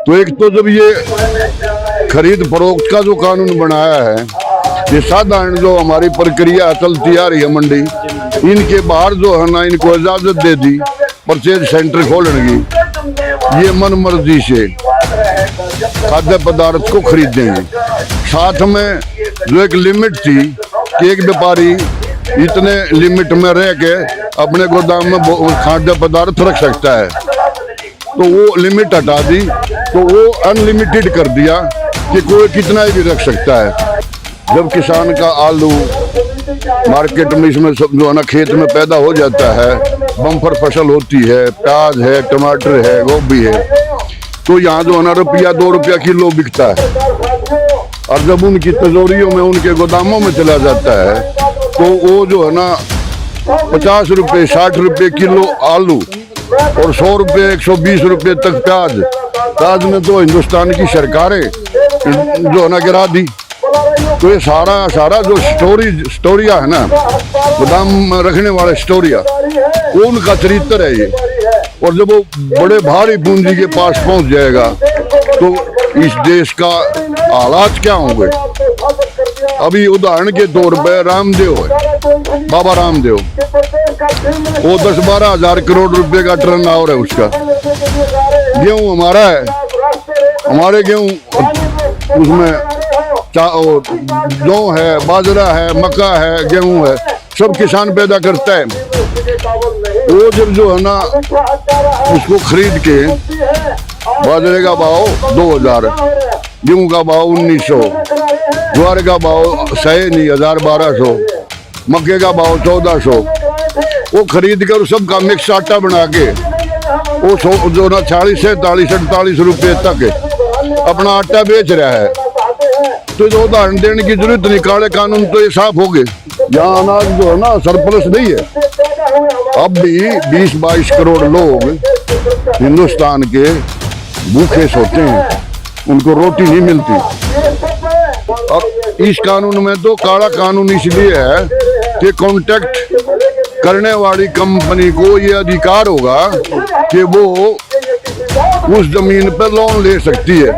तो एक तो जब ये खरीद फरोख्त का जो कानून बनाया है, ये साधारण जो हमारी प्रक्रिया चलती आ रही है मंडी, इनके बाहर जो है ना इनको इजाजत दे दी परचेज सेंटर खोलने की, ये मन मर्जी से खाद्य पदार्थ को खरीदेंगे। साथ में जो एक लिमिट थी कि एक व्यापारी इतने लिमिट में रह के अपने गोदाम में खाद्य पदार्थ रख सकता है, तो वो लिमिट हटा दी, तो वो अनलिमिटेड कर दिया कि कोई कितना ही भी रख सकता है। जब किसान का आलू मार्केट में इसमें सब जो है ना खेत में पैदा हो जाता है, बम्पर फसल होती है, प्याज है, टमाटर है, गोभी है, तो यहाँ जो है ना रुपया 2 रुपया किलो बिकता है। और जब उनकी तिजोरियों में उनके गोदामों में चला जाता है, तो वो जो है ना 50 रुपये 60 रुपये किलो आलू और 100 रुपये 120 रुपये तक प्याज में तो हिंदुस्तान की सरकारें जो है ना गिरा दी। तो ये सारा जो स्टोरिया है ना, गोदाम में रखने वाले स्टोरिया, वो उनका चरित्र है ये। और जब वो बड़े भारी पूंजी के पास पहुंच जाएगा, तो इस देश का हालात क्या होंगे। अभी उदाहरण के तौर पर रामदेव है, बाबा रामदेव, वो 10-12 हजार करोड़ रुपए का टर्न ओवर है उसका। गेहूं हमारा है, हमारे गेहूं उसमें जौ है, बाजरा है, मक्का है, गेहूं है, सब किसान पैदा करता है। वो जब जो है ना उसको खरीद के, बाजरे का भाव 2000, गेहूं का भाव 1900, ज्वार का भाव 1200, मक्के का भाव 1400, वो खरीद कर सबका मिक्स आटा बना के वो जो ना 40 से 48 रुपये तक अपना आटा बेच रहा है। तो जो उदाहरण देने की जरूरत नहीं, काले कानून तो ये साफ हो गए। यहाँ अनाज जो है ना सरप्लस नहीं है। अब भी 20-22 करोड़ लोग हिंदुस्तान के भूखे सोते हैं, उनको रोटी नहीं मिलती। अब इस कानून में तो काला कानून इसलिए है कि कॉन्ट्रैक्ट करने वाली कंपनी को ये अधिकार होगा कि वो उस जमीन पर लोन ले सकती है,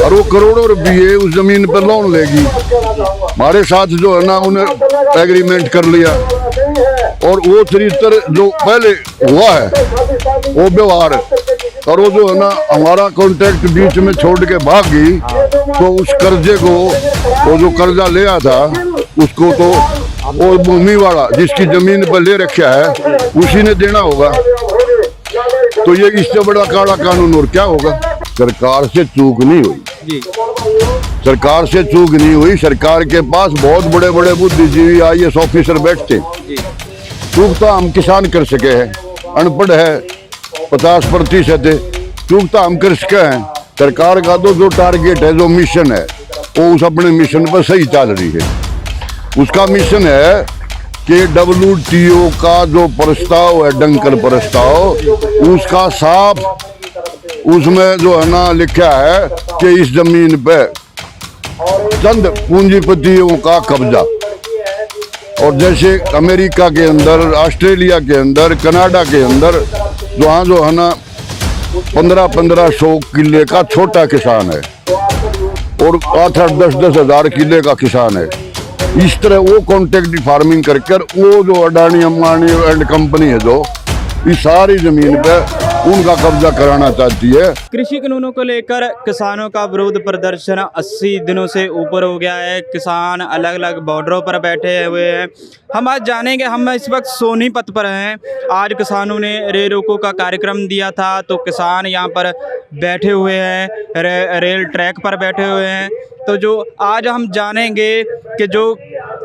और वो करोड़ों रुपये उस जमीन पर लोन लेगी। हमारे साथ जो है ना उन्हें एग्रीमेंट कर लिया, और वो चरित्र जो पहले हुआ है वो व्यवहार, और वो जो है ना हमारा कॉन्ट्रैक्ट बीच में छोड़ के भाग गई, तो उस कर्जे को, वो जो कर्जा लिया था उसको तो वो भूमि वाला जिसकी जमीन पर ले रखा है उसी ने देना होगा। तो ये इससे बड़ा काला कानून और क्या होगा। सरकार से चूक नहीं हुई, सरकार से चूक नहीं हुई। सरकार के पास बहुत बड़े बड़े बुद्धिजीवी IAS ऑफिसर बैठते, चूक तो हम किसान कर सके हैं। अनपढ़ है 50% है, चूक तो हम कर सके हैं। सरकार का तो जो टारगेट है, जो मिशन है, वो उस अपने मिशन पर सही चल रही है। उसका मिशन है कि WTO का जो प्रस्ताव है, डंकर प्रस्ताव, उसका साफ उसमें जो है ना लिखा है कि इस जमीन पे चंद पूंजीपतियों का कब्जा। और जैसे अमेरिका के अंदर, ऑस्ट्रेलिया के अंदर, कनाडा के अंदर वहाँ जो है ना 1500 किले का छोटा किसान है और 8-10 हजार किले का किसान है। इस तरह वो कॉन्ट्रैक्ट फार्मिंग कर वो जो अडानी अंबानी एंड कंपनी है, जो इस सारी जमीन पे उनका कब्जा कराना चाहती है। कृषि कानूनों को लेकर किसानों का विरोध प्रदर्शन 80 दिनों से ऊपर हो गया है। किसान अलग अलग बॉर्डरों पर बैठे हुए हैं। हम आज जानेंगे, हम इस वक्त सोनीपत पर हैं। आज किसानों ने रेल रोको का कार्यक्रम दिया था, तो किसान यहाँ पर बैठे हुए हैं, रेल ट्रैक पर बैठे हुए हैं। तो जो आज हम जानेंगे कि जो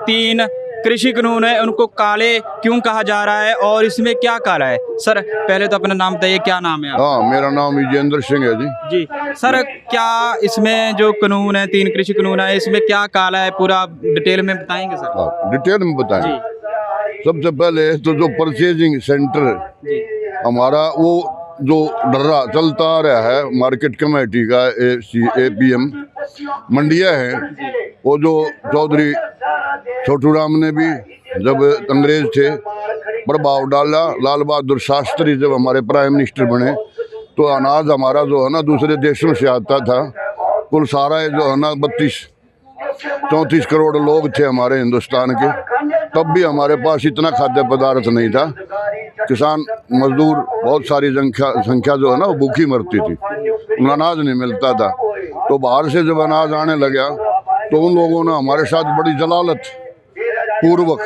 3 कृषि कानून है उनको काले क्यों कहा जा रहा है और इसमें क्या काला है। सर पहले तो अपना नाम बताइए, क्या नाम है आपका? हाँ, मेरा नाम विजेंद्र सिंह है जी। जी सर, क्या इसमें जो कानून है, 3 कृषि कानून है, इसमें क्या काला है, पूरा डिटेल में बताएंगे सर? हाँ, डिटेल में बताएं। सबसे पहले तो जो परचेजिंग सेंटर हमारा वो जो डर्रा चलता आ रहा है मार्केट कमेटी का, APM मंडिया है, वो जो चौधरी छोटू राम ने भी जब अंग्रेज थे प्रभाव डाला, लाल बहादुर शास्त्री जब हमारे प्राइम मिनिस्टर बने, तो अनाज हमारा जो है ना दूसरे देशों से आता था। कुल सारा ये जो है ना 32-34 करोड़ लोग थे हमारे हिंदुस्तान के, तब भी हमारे पास इतना खाद्य पदार्थ नहीं था। किसान मजदूर बहुत सारी संख्या जो है ना वो भूखी मरती थी, उन्हें अनाज नहीं मिलता था। तो बाहर से जब अनाज आने लगा तो उन लोगों ने हमारे साथ बड़ी जलालत पूर्वक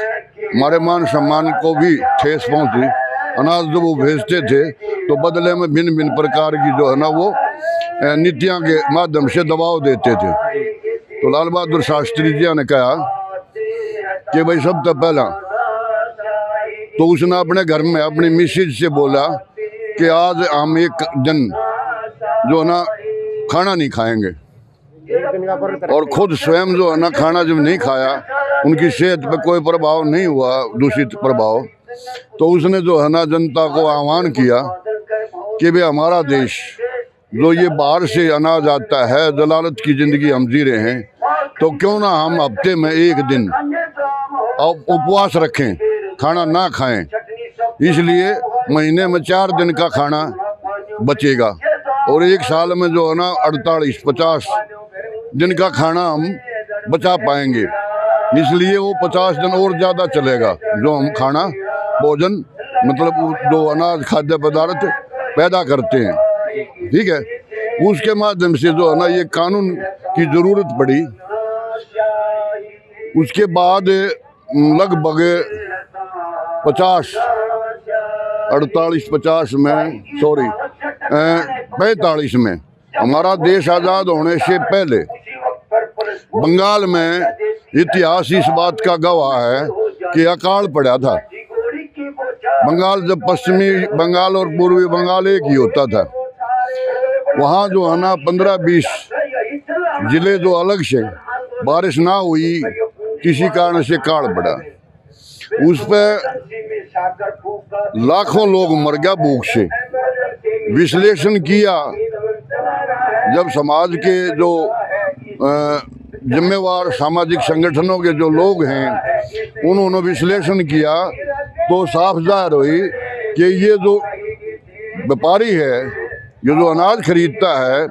हमारे मान सम्मान को भी ठेस पहुंची। अनाज जब वो भेजते थे तो बदले में भिन्न भिन्न प्रकार की जो है ना वो नीतियां के माध्यम से दबाव देते थे। तो लाल बहादुर शास्त्री जी ने कहा कि भाई सब तो पहला तो उसने अपने घर में अपनी मिसेज से बोला कि आज हम एक दिन जो है ना खाना नहीं खाएंगे, और खुद स्वयं जो है ना खाना जब नहीं खाया, उनकी सेहत पे कोई प्रभाव नहीं हुआ, दूषित प्रभाव, तो उसने जो है ना जनता को आह्वान किया कि भाई हमारा देश जो ये बाहर से अनाज आता है, जलालत की ज़िंदगी हम जी रहे हैं, तो क्यों ना हम हफ्ते में एक दिन उपवास रखें, खाना ना खाएं। इसलिए महीने में 4 दिन का खाना बचेगा और एक साल में जो है ना 48-50 दिन का खाना हम बचा पाएंगे। इसलिए वो 50 दिन और ज़्यादा चलेगा जो हम खाना भोजन मतलब जो अनाज खाद्य पदार्थ पैदा करते हैं, ठीक है। उसके माध्यम से जो है ना ये कानून की ज़रूरत पड़ी। उसके बाद लगभग 45 में हमारा देश आज़ाद होने से पहले बंगाल में इतिहास इस बात का गवाह है कि अकाल पड़ा था। बंगाल जब पश्चिमी बंगाल और पूर्वी बंगाल एक ही होता था, वहाँ जो है ना 15-20 जिले जो अलग से बारिश ना हुई, किसी कारण से काल पड़ा, उस पर लाखों लोग मर गया भूख से। विश्लेषण किया जब समाज के जो जिम्मेवार सामाजिक संगठनों के जो लोग हैं उन्होंने विश्लेषण किया तो साफ जाहिर हुई कि ये जो व्यापारी है, ये जो अनाज खरीदता है,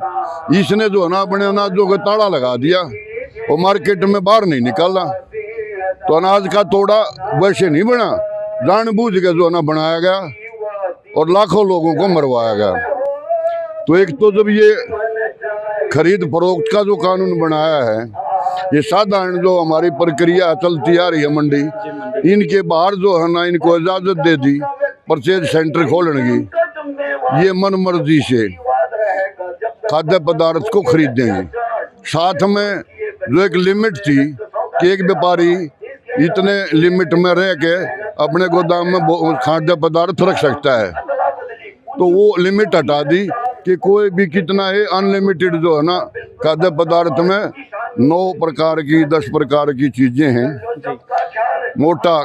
इसने जो है ना अपने अनाजों का ताला लगा दिया और मार्केट में बाहर नहीं निकाला। तो अनाज का तोड़ा वैसे नहीं बना, जानबूझ के जो है ना बनाया गया और लाखों लोगों को मरवाया गया। तो एक तो जब ये खरीद फरोख्त का जो कानून बनाया है, ये साधारण जो हमारी प्रक्रिया चलती आ रही है मंडी, इनके बाहर जो है ना इनको इजाज़त दे दी परचेज सेंटर खोलने की। ये मन मर्जी से खाद्य पदार्थ को खरीदेंगे। साथ में जो एक लिमिट थी कि एक व्यापारी इतने लिमिट में रह के अपने गोदाम में खाद्य पदार्थ रख सकता है, तो वो लिमिट हटा दी कि कोई भी कितना है, अनलिमिटेड जो है ना खाद्य पदार्थ में 9 प्रकार की 10 प्रकार की चीज़ें हैं। मोटा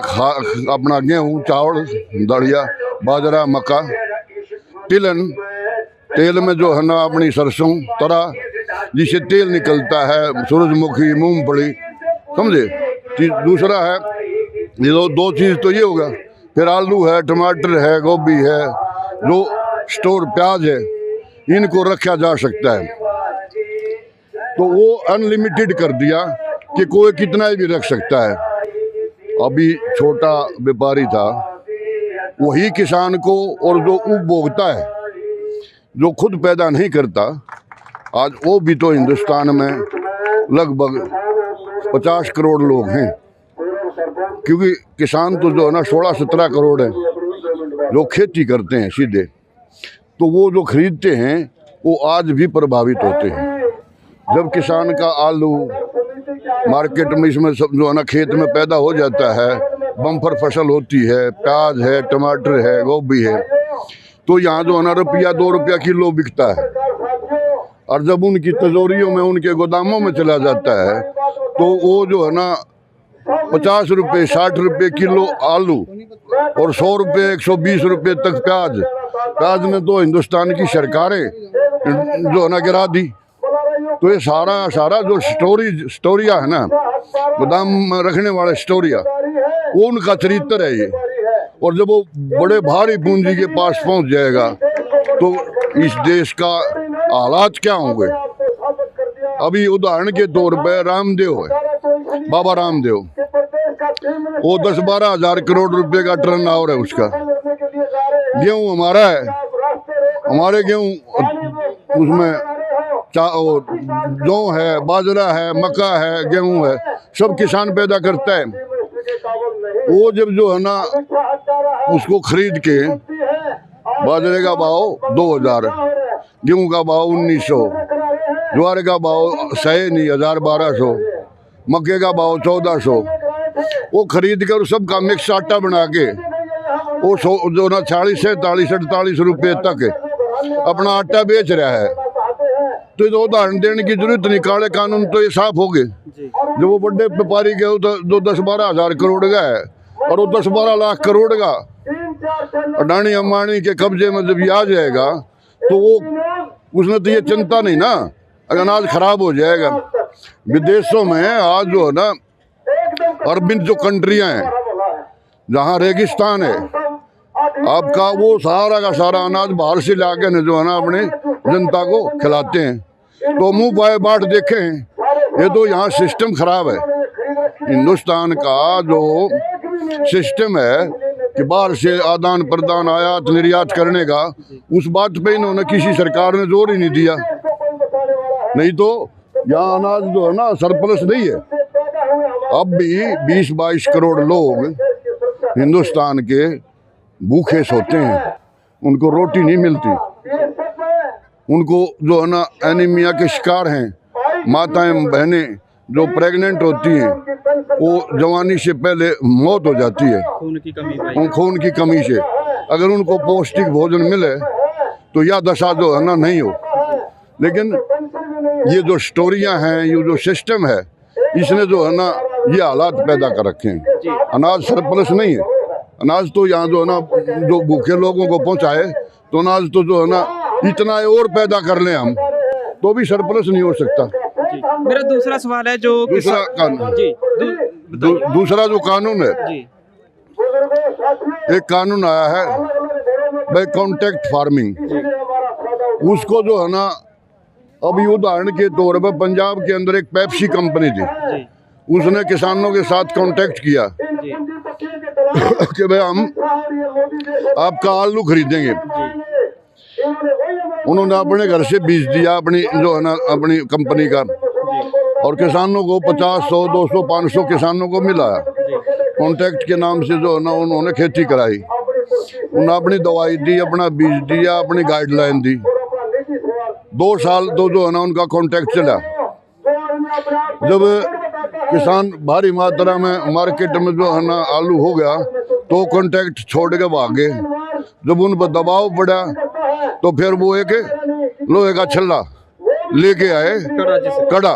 अपना गेहूँ, चावल, दलिया, बाजरा, मक्का, तिलन, तेल में जो है ना अपनी सरसों, तरा जिससे तेल निकलता है, सूरजमुखी, मूंगफली, समझे। दूसरा है ये 2 चीज़ तो ये होगा। फिर आलू है, टमाटर है, गोभी है, जो स्टोर प्याज है, इनको रखा जा सकता है। तो वो अनलिमिटेड कर दिया कि कोई कितना ही भी रख सकता है। अभी छोटा व्यापारी था, वही किसान को और जो उपभोक्ता है जो खुद पैदा नहीं करता, आज वो भी तो हिंदुस्तान में लगभग 50 करोड़ लोग हैं, क्योंकि किसान तो जो है ना 16-17 करोड़ है जो खेती करते हैं सीधे। तो वो जो खरीदते हैं वो आज भी प्रभावित होते हैं। जब किसान का आलू मार्केट में इसमें सब जो है ना खेत में पैदा हो जाता है, बम्पर फसल होती है, प्याज है, टमाटर है, गोभी है, तो यहाँ जो है ना ₹1-2 किलो बिकता है। और जब उनकी तिजोरियों में, उनके गोदामों में चला जाता है, तो वो जो है ना ₹50, ₹60 किलो आलू और ₹100, ₹120 तक प्याज में तो हिंदुस्तान की सरकारें जो है ना गिरा दी। तो ये सारा जो स्टोरिया है ना, गोदाम में रखने वाले स्टोरिया, वो उनका चरित्र है ये। और जब वो बड़े भारी पूंजी के पास पहुंच जाएगा तो इस देश का हालात क्या होंगे। अभी उदाहरण के तौर पे रामदेव है, बाबा रामदेव, वो 10-12 हजार करोड़ रुपए का टर्न ओवर है उसका। गेहूं हमारा है, हमारे गेहूं उसमें जौ है, बाजरा है, मक्का है, गेहूं है, सब किसान पैदा करता है। वो जब जो है ना उसको खरीद के, बाजरे का भाव 2000, गेहूं का भाव 1900, ज्वार का भाव 1200, मक्के का भाव 1400, वो खरीद कर सबका मिक्स आटा बना के वो जो ना 40 से 48 रुपए तक अपना आटा बेच रहा है। तो ये उदाहरण देने की जरूरत नहीं, काले कानून तो ये साफ हो गए। जो वो बड़े व्यापारी के जो 10-12 हजार करोड़ का है और वो 10-12 लाख करोड़ का अडानी अंबानी के कब्जे में जब ये आ जाएगा तो वो उसने तो ये चिंता नहीं ना, अनाज खराब हो जाएगा। विदेशों में आज जो है ना अरबिन जो कंट्रियां हैं जहाँ रेगिस्तान है, आपका वो सारा का सारा अनाज बाहर से लाके जो है ना अपने जनता को खिलाते हैं। तो मुंह पाए बाट देखें, ये तो यहाँ सिस्टम खराब है। हिंदुस्तान का जो सिस्टम है कि बाहर से आदान प्रदान आयात निर्यात करने का, उस बात पे इन्होंने किसी सरकार ने जोर ही नहीं दिया। नहीं तो यहाँ अनाज जो है ना सरप्लस नहीं है। अब भी 20-22 करोड़ लोग हिंदुस्तान के भूखे सोते हैं, उनको रोटी नहीं मिलती, उनको जो है ना एनीमिया के शिकार हैं। माताएं बहनें जो प्रेग्नेंट होती हैं वो जवानी से पहले मौत हो जाती है खून की कमी से। अगर उनको पौष्टिक भोजन मिले तो यह दशा जो है ना नहीं हो। लेकिन ये जो स्टोरियां हैं, ये जो सिस्टम है, इसने जो है ना ये हालात पैदा कर रखे हैं। अनाज सरप्लस नहीं है, अनाज तो यहाँ जो है ना जो भूखे लोगों को पहुँचाए तो अनाज तो जो है ना इतना और पैदा कर लें हम तो भी सरप्लस नहीं हो सकता। मेरा दूसरा सवाल है जो दूसरा कानून जी दूसरा जो कानून है जी एक कानून आया है भाई कॉन्ट्रैक्ट फार्मिंग, उसको जो है ना अभी उदाहरण के तौर पर पंजाब के अंदर एक पेप्सी कंपनी थी, उसने किसानों के साथ कॉन्ट्रैक्ट किया कि भाई हम आपका आलू खरीदेंगे। उन्होंने अपने घर से बीज दिया अपनी जो है ना अपनी कंपनी का, और किसानों को 50, 100, 200, 500 किसानों को मिला। कॉन्ट्रैक्ट के नाम से जो है ना उन्होंने खेती कराई, उन्होंने अपनी दवाई दी, अपना बीज दिया, अपनी गाइडलाइन दी। 2 साल तो जो है ना उनका कॉन्ट्रैक्ट चला। जब किसान भारी मात्रा में मार्केट में जो है ना आलू हो गया तो कॉन्ट्रैक्ट छोड़ के भागे। जब उन पर दबाव पड़ा तो फिर वो एक लोहे का छल्ला लेके आए, कड़ा।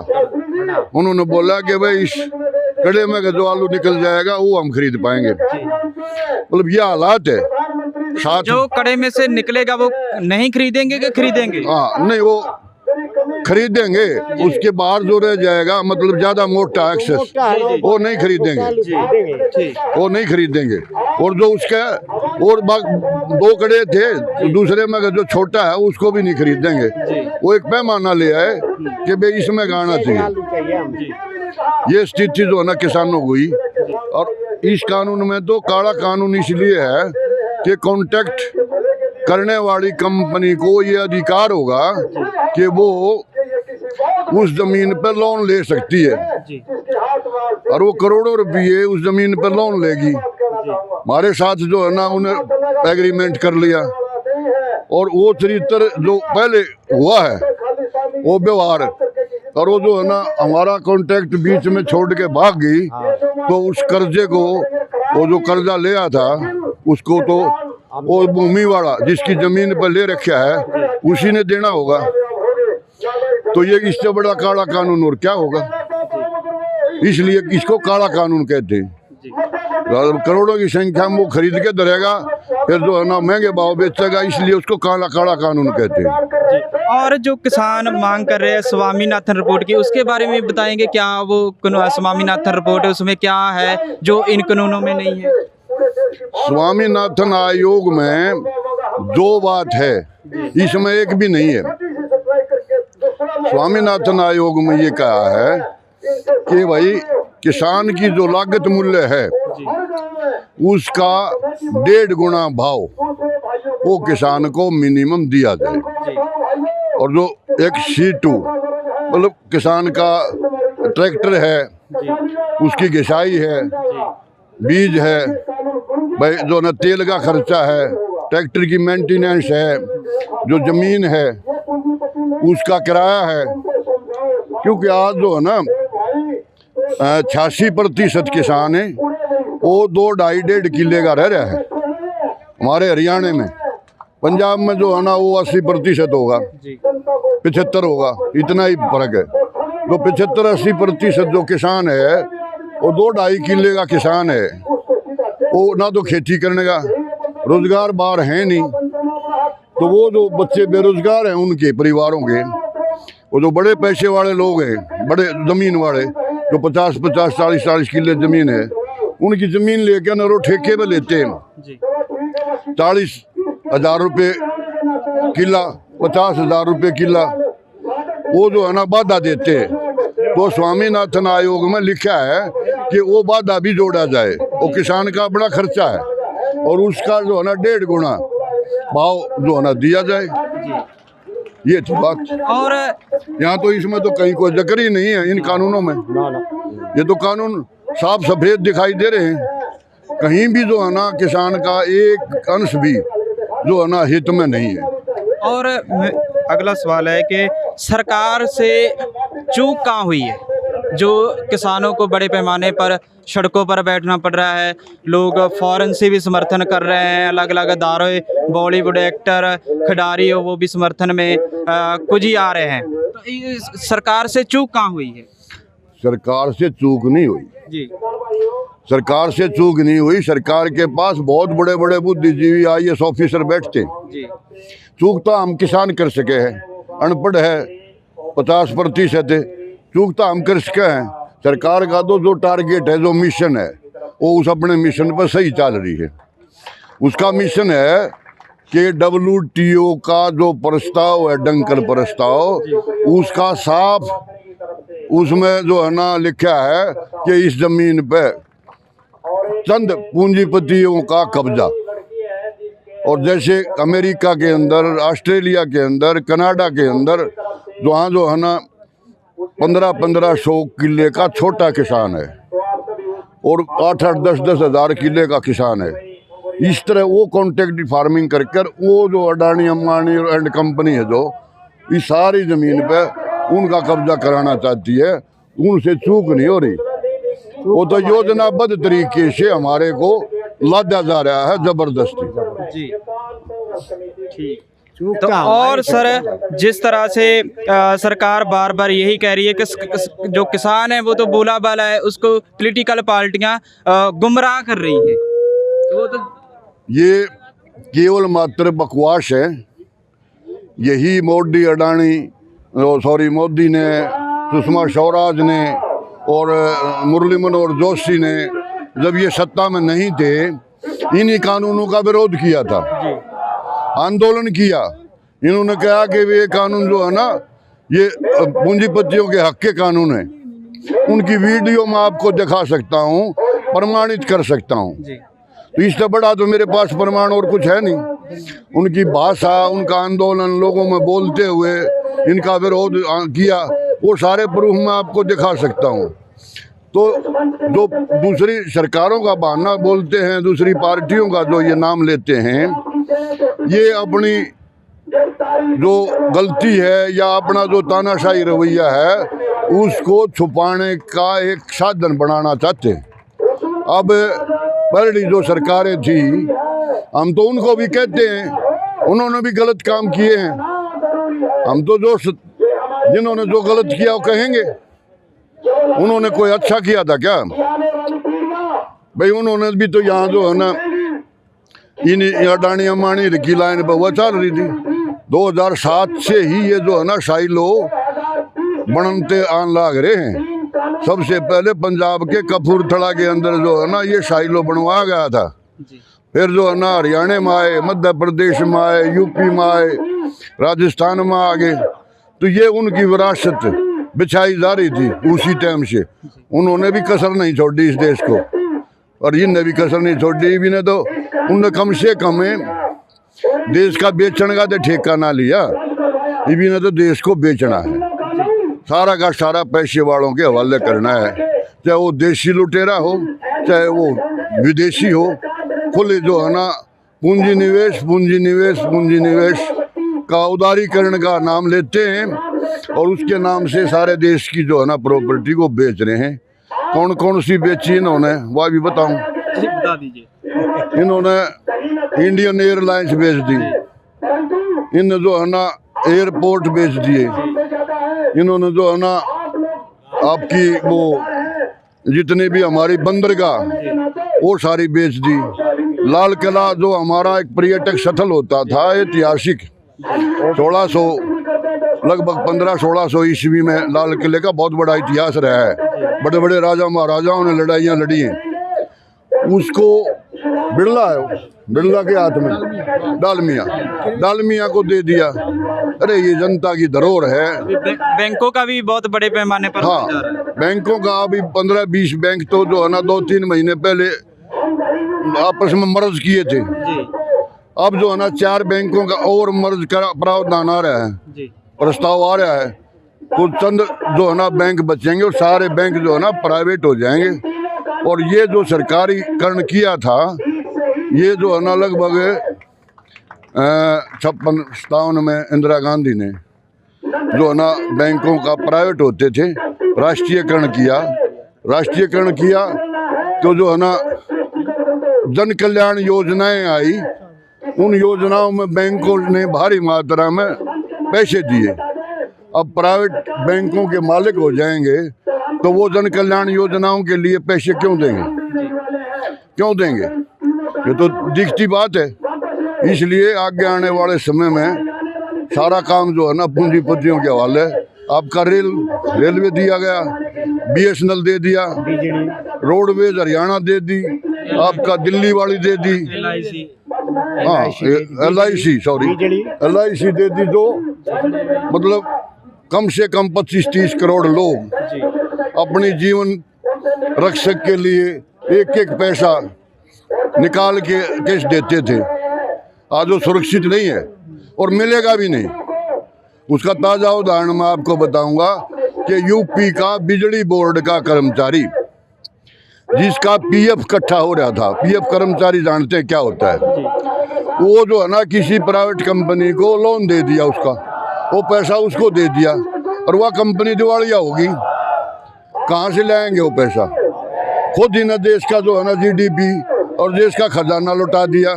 उन्होंने बोला कि भाई इस कड़े में जो आलू निकल जाएगा वो हम खरीद पाएंगे। मतलब ये हालात है। साथ जो कड़े में से निकलेगा वो नहीं खरीदेंगे कि खरीदेंगे? हाँ नहीं, वो खरीदेंगे, उसके बाहर जो रह जाएगा मतलब ज्यादा मोटा एक्सेस वो नहीं खरीदेंगे, वो नहीं खरीदेंगे। और जो उसका और 2 कड़े थे दूसरे में जो छोटा है उसको भी नहीं खरीदेंगे। वो एक पैमाना ले आए कि भाई इसमें गाना चाहिए। ये स्थिति जो है ना किसानों को हुई। और इस कानून में तो काला कानून इसलिए है कि कॉन्ट्रैक्ट करने वाली कंपनी को ये अधिकार होगा कि वो उस जमीन पर लोन ले सकती है और वो करोड़ों रुपये उस जमीन पर लोन लेगी। हमारे साथ जो है ना उन्हें एग्रीमेंट कर लिया और वो चरित्र जो पहले हुआ है वो व्यवहार, और वो जो है ना हमारा कॉन्ट्रैक्ट बीच में छोड़ के भाग गई तो उस कर्जे को, वो जो कर्जा लिया था उसको तो वो भूमि वाला जिसकी जमीन पर ले रखा है उसी ने देना होगा। तो ये इससे बड़ा काला कानून और क्या होगा। इसलिए इसको काला कानून कहते हैं। करोड़ों की संख्या में वो खरीद के धरेगा, फिर जो है ना महंगे भाव बेचेगा, इसलिए उसको काला कानून कहते हैं। और जो किसान मांग कर रहे हैं स्वामीनाथन रिपोर्ट की, उसके बारे में बताएंगे क्या? वो स्वामीनाथन रिपोर्ट है, उसमें क्या है जो इन कानूनों में नहीं है? स्वामीनाथन आयोग में 2 बात है। इसमें एक भी नहीं है। स्वामीनाथन आयोग में ये कहा है कि भाई किसान की जो लागत मूल्य है उसका 1.5 गुना भाव वो किसान को मिनिमम दिया जाए। और जो एक C2 मतलब किसान का ट्रैक्टर है, उसकी घिसाई है, बीज है, भाई जो न तेल का खर्चा है, ट्रैक्टर की मेंटेनेंस है, जो जमीन है उसका किराया है। क्योंकि आज जो है ना 86% किसान है वो 2-2.5 किले का रह रहा है हमारे हरियाणा में। पंजाब में जो है ना वो 80% होगा, 75 होगा, इतना ही फर्क है। जो 75-80% जो किसान है वो 2-2.5 किले का किसान है। वो ना तो खेती करने का रोजगार बाहर है नहीं, तो वो जो बच्चे बेरोजगार हैं उनके परिवारों के, वो जो बड़े पैसे वाले लोग हैं, बड़े जमीन वाले जो 50-50, 40-40 किले जमीन है, उनकी जमीन लेकर ना वो ठेके पे लेते हैं 40,000 रुपये किला, 50,000 रुपये किला, वो जो है ना वादा देते हैं। तो स्वामीनाथन आयोग में लिखा है कि वो वादा भी जोड़ा जाए, वो किसान का बड़ा खर्चा है और उसका जो है ना 1.5 गुना भाव जो है ना दिया जाए। ये थी बात। और यहाँ तो इसमें तो कहीं कोई जिक्र ही नहीं है इन कानूनों में। ये तो कानून साफ सफेद दिखाई दे रहे हैं, कहीं भी जो है ना किसान का एक अंश भी जो है ना हित में नहीं है। और अगला सवाल है कि सरकार से चूक कहाँ हुई है जो किसानों को बड़े पैमाने पर सड़कों पर बैठना पड़ रहा है। लोग फॉरेन से भी समर्थन कर रहे हैं, अलग अलग अदारे, बॉलीवुड एक्टर, खिलाड़ी हो वो भी समर्थन में कुछ ही आ रहे हैं। तो इस सरकार से चूक कहाँ हुई है? सरकार से चूक नहीं हुई जी, सरकार से चूक नहीं हुई। सरकार के पास बहुत बड़े बड़े बुद्धिजीवी IAS ऑफिसर बैठते हैं। जी, चूक तो हम किसान कर सके हैं, अनपढ़ है 50% है, चूक तो हम कर सके हैं। सरकार का तो जो टारगेट है, जो मिशन है, वो उस अपने मिशन पर सही चल रही है। उसका मिशन है कि WTO का जो प्रस्ताव है, डंकल प्रस्ताव, उसका साफ उसमें जो है ना लिखा है कि इस जमीन पे चंद पूंजीपतियों का कब्जा। और जैसे अमेरिका के अंदर, ऑस्ट्रेलिया के अंदर, कनाडा के अंदर वहाँ जो है ना 1500 किले का छोटा किसान है और 8-8, 10-10 हज़ार किले का किसान है। इस तरह वो कॉन्ट्रैक्ट फार्मिंग कर वो जो अडानी अंबानी एंड कंपनी है जो इस सारी ज़मीन पे उनका कब्जा कराना चाहती है, उनसे चूक नहीं हो रही। वो तो योजनाबद्ध तरीके से हमारे को लादा जा रहा है जबरदस्ती। जी, ठीक। तो और सर, जिस तरह से सरकार बार बार यही कह रही है कि जो किसान है वो तो बोला बाला है, उसको पॉलिटिकल पार्टियां गुमराह कर रही है, तो वो तो ये केवल मात्र बकवास है। यही मोदी अडानी मोदी ने, सुषमा स्वराज ने और मुरली मनोहर जोशी ने जब ये सत्ता में नहीं थे, इन्हीं कानूनों का विरोध किया था, आंदोलन किया। इन्होंने कहा कि ये कानून जो है ना ये पूंजीपतियों के हक के कानून है। उनकी वीडियो मैं आपको दिखा सकता हूँ, प्रमाणित कर सकता हूँ। तो इससे बड़ा तो मेरे पास प्रमाण और कुछ है नहीं। उनकी भाषा, उनका आंदोलन, लोगों में बोलते हुए इनका विरोध किया, वो सारे प्रूफ मैं आपको दिखा सकता हूँ। तो जो दूसरी सरकारों का बहाना बोलते हैं, दूसरी पार्टियों का जो ये नाम लेते हैं, ये अपनी जो गलती है या अपना जो तानाशाही रवैया है उसको छुपाने का एक साधन बनाना चाहते हैं। अब पहली जो सरकारें थी, हम तो उनको भी कहते हैं, उन्होंने भी गलत काम किए हैं। हम तो जिन्होंने जो गलत किया वो कहेंगे। उन्होंने कोई अच्छा किया था क्या? भाई उन्होंने भी तो यहाँ जो है ना इन अडानी अंबानी की लाइन पर वो चल रही थी। 2007 से ही ये जो है ना साइलो बनते आन लाग रहे हैं। सबसे पहले पंजाब के कपूरथला के अंदर जो है ना ये साइलो बनवाया गया था। फिर जो है ना हरियाणा में आए, मध्य प्रदेश में आए, यूपी में आए, राजस्थान में आ गए। तो ये उनकी विरासत बिछाई जा रही थी उसी टाइम से। उन्होंने भी कसर नहीं छोड़ी इस देश को, और इनने भी कसर नहीं छोड़ी। भी ने तो उनने कम से कम देश का बेचने का तो ठेका ना लिया, इबी ने तो देश को बेचना है, सारा का सारा पैसे वालों के हवाले करना है, चाहे वो देशी लुटेरा हो चाहे वो विदेशी हो। खुले जो है ना पूंजी निवेश पूंजी निवेश पूंजी निवेश का उदारीकरण का नाम लेते हैं, और उसके नाम से सारे देश की जो है ना प्रॉपर्टी को बेच रहे हैं। कौन कौन सी बेची इन्होंने वह भी बताऊं। बता दीजिए। इन्होंने इंडियन एयरलाइंस बेच दी, इन जो है ना एयरपोर्ट बेच दिए, इन्होंने जो है ना आपकी वो जितनी भी हमारी बंदरगाह वो सारी बेच दी। लाल किला जो हमारा एक पर्यटक स्थल होता था ऐतिहासिक, 1600 लगभग 1500-1600 ईस्वी में लाल किले का बहुत बड़ा इतिहास रहा है। बड़े बड़े राजा महाराजाओं ने लड़ाइयाँ लड़ी हैं। उसको बिरला है, बिरला के हाथ में डालमिया को दे दिया। अरे ये जनता की धरोहर है। बैंकों का भी बहुत बड़े पैमाने पर हाँ, जा रहा है। बैंकों का अभी 15-20 बैंक तो जो है ना 2-3 महीने पहले आपस में मर्ज किए थे। अब जो है ना 4 बैंकों का और मर्ज का प्रावधान आ रहा है, प्रस्ताव आ रहा है। तो चंद जो है ना बैंक बचेंगे और सारे बैंक जो है ना प्राइवेट हो जाएंगे। और ये जो सरकारीकरण किया था, ये जो है ना लगभग 56-57 में इंदिरा गांधी ने जो है ना बैंकों का प्राइवेट होते थे राष्ट्रीयकरण किया। तो जो है ना जन कल्याण योजनाएं आई, उन योजनाओं में बैंकों ने भारी मात्रा में पैसे दिए। अब प्राइवेट बैंकों के मालिक हो जाएंगे तो वो जन कल्याण योजनाओं के लिए पैसे क्यों देंगे? ये तो दिखती बात है। इसलिए आगे आने वाले समय में सारा काम जो है ना पूंजीपतियों के हवाले। आपका रेलवे दिया गया, BSNL दे दिया, रोडवेज हरियाणा दे दी, आपका दिल्ली वाली दे दी, हाँ LIC दे दी। जो मतलब कम से कम 25-30 करोड़ लोग अपनी जीवन रक्षक के लिए एक पैसा निकाल के कैश देते थे। आज वो सुरक्षित नहीं है और मिलेगा भी नहीं। उसका ताज़ा उदाहरण मैं आपको बताऊंगा कि यूपी का बिजली बोर्ड का कर्मचारी जिसका PF इकट्ठा हो रहा था, PF कर्मचारी जानते हैं क्या होता है? वो जो है ना किसी प्राइवेट कंपनी को लोन दे दिया, उसका वो पैसा उसको दे दिया और वह कंपनी दिवालिया होगी। कहाँ से लाएंगे वो पैसा? खुद ही ना देश का जो है ना GDP और देश का खजाना लुटा दिया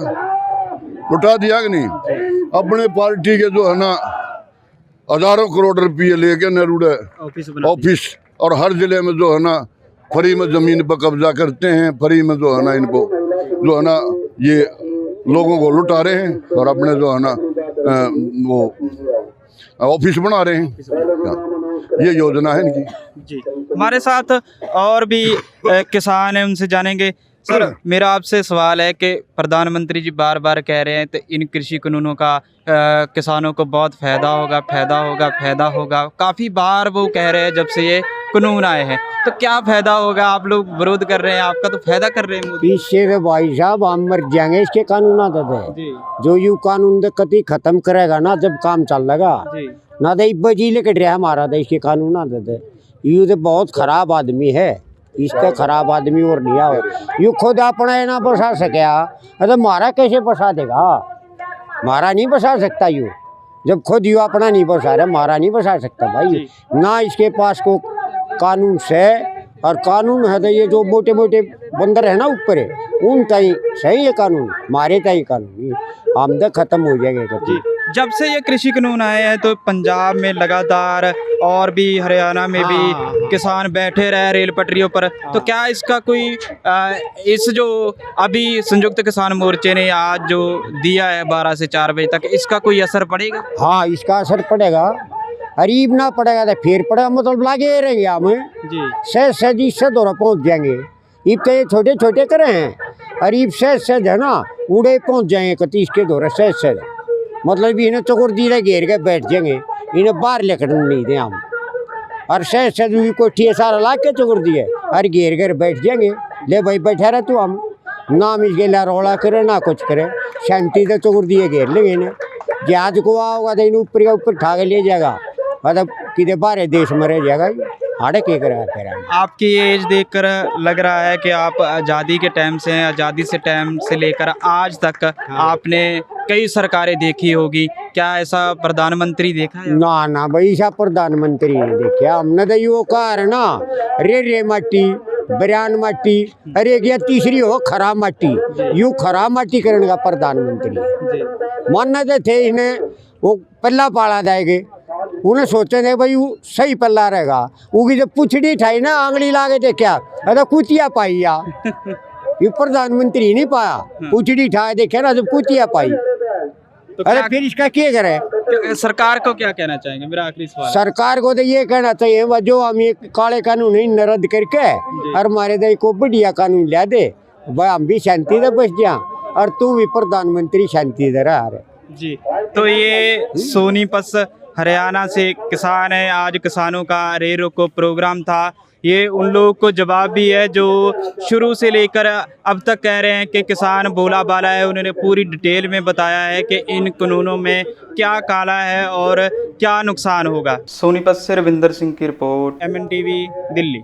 कि नहीं? अपने पार्टी के जो है ना हजारों करोड़ रुपये लेके नरूडे ऑफिस और हर जिले में जो है ना फ्री में जमीन पर कब्जा करते हैं, फ्री में जो है ना इनको जो है ना ये लोगों को लुटा रहे हैं और अपने जो है ना वो ऑफिस बना रहे हैं। ये योजना है इनकी। जी, हमारे साथ और भी किसान हैं, उनसे जानेंगे। सर, मेरा आपसे सवाल है कि प्रधानमंत्री जी बार बार कह रहे हैं तो इन कृषि कानूनों का किसानों को बहुत फ़ायदा होगा। काफ़ी बार वो कह रहे हैं जब से ये कानून आए हैं। तो क्या फ़ायदा होगा? आप लोग विरोध कर रहे हैं, आपका तो फ़ायदा कर रहे हैं मोदी। इससे भाई साहब हम मर जाएंगे इसके कानून आते थे। जो यू कानून कति खत्म करेगा ना जब काम चल लगा ना दे बजी लेके ड्रे हमारा देश के कानून आते थे। यू तो बहुत खराब आदमी है, इसका खराब आदमी और नहीं आओ। यू खुद अपना ना बसा सके तो मारा कैसे बसा देगा? मारा नहीं बसा सकता यू। जब खुद यू अपना नहीं बसा रहा, मारा नहीं बसा सकता भाई। ना इसके पास को कानून से और कानून है तो ये जो मोटे मोटे बंदर है ना ऊपर है उन तई सही है कानून, मारे तई कानून हम तो खत्म हो जाएंगे कभी। जब से ये कृषि कानून आए हैं तो पंजाब में लगातार और भी हरियाणा में भी किसान बैठे रहे रेल पटरियों पर। तो क्या इसका कोई इस जो अभी संयुक्त किसान मोर्चे ने आज जो दिया है 12 से 4 बजे तक, इसका कोई असर पड़ेगा? हाँ, इसका असर पड़ेगा। गरीब ना पड़ेगा तो फिर पड़ेगा, मतलब लागे रहेंगे हमें सहज दौरा पहुँच जाएंगे। ईब तो ये छोटे छोटे करे हैं, गरीब सहज है ना उड़े पहुंच जाएंगे कति इसके दौरे सहज मतलब इन्हें चकोर दिला घेर के बैठ जाएंगे, इन्हें बाहर लेकर नहीं दे हम। और सहज भी कोठी सारा ला के चकोर दिए और घेर कर बैठ जाएंगे, ले भाई बैठा रहे तू हम नाम इसके ला रोड़ा करे ना कुछ करे, शांति से चकोर दिए घेर लेंगे इन्हें। जहाज को आओगा तो इन्हें ऊपर का ऊपर ठा के ले जाएगा, मतलब किधर बाहर देश में रह जाएगा, हाड़े के करा फिर। आपकी एज देखकर लग रहा है कि आप आज़ादी के टाइम से हैं, आज़ादी से टाइम से लेकर आज तक आपने कई सरकारें देखी होगी, क्या ऐसा प्रधानमंत्री देखा है? ना ना भाई ऐसा प्रधानमंत्री नहीं देखा हमने, तो यो कहा है ना रे माटी बरियान माटी, अरे गया तीसरी हो खराब माटी, यू खराब माटी करने का प्रधानमंत्री है। मानना तो थे इन्हें वो पल्ला पाला जाएंगे, उन्हें सोचे थे भाई वो सही पल्ला रहेगा, उनकी जब पुछड़ी ठाई ना आंगली लागे थे क्या अरे कुतिया पाई या ये प्रधानमंत्री नहीं पाया, पुछड़ी ठाए देखे ना जब कुतिया पाई, तो अरे फिर इसका क्या करे? सरकार को क्या कहना चाहेंगे, मेरा आखिरी सवाल। सरकार को तो ये कहना चाहिए वह जो हम ये काले कानून ही रद्द करके और हमारे देश को बढ़िया कानून ला दे, वह हम भी शांति से बच जा और तू भी प्रधानमंत्री शांति से रहा। जी, तो ये सोनीपत हरियाणा से किसान है, आज किसानों का रेल को प्रोग्राम था। ये उन लोगों को जवाब भी है जो शुरू से लेकर अब तक कह रहे हैं कि किसान भोला भाला है। उन्होंने पूरी डिटेल में बताया है कि इन कानूनों में क्या काला है और क्या नुकसान होगा। सोनीपत से रविंदर सिंह की रिपोर्ट, MNTV दिल्ली।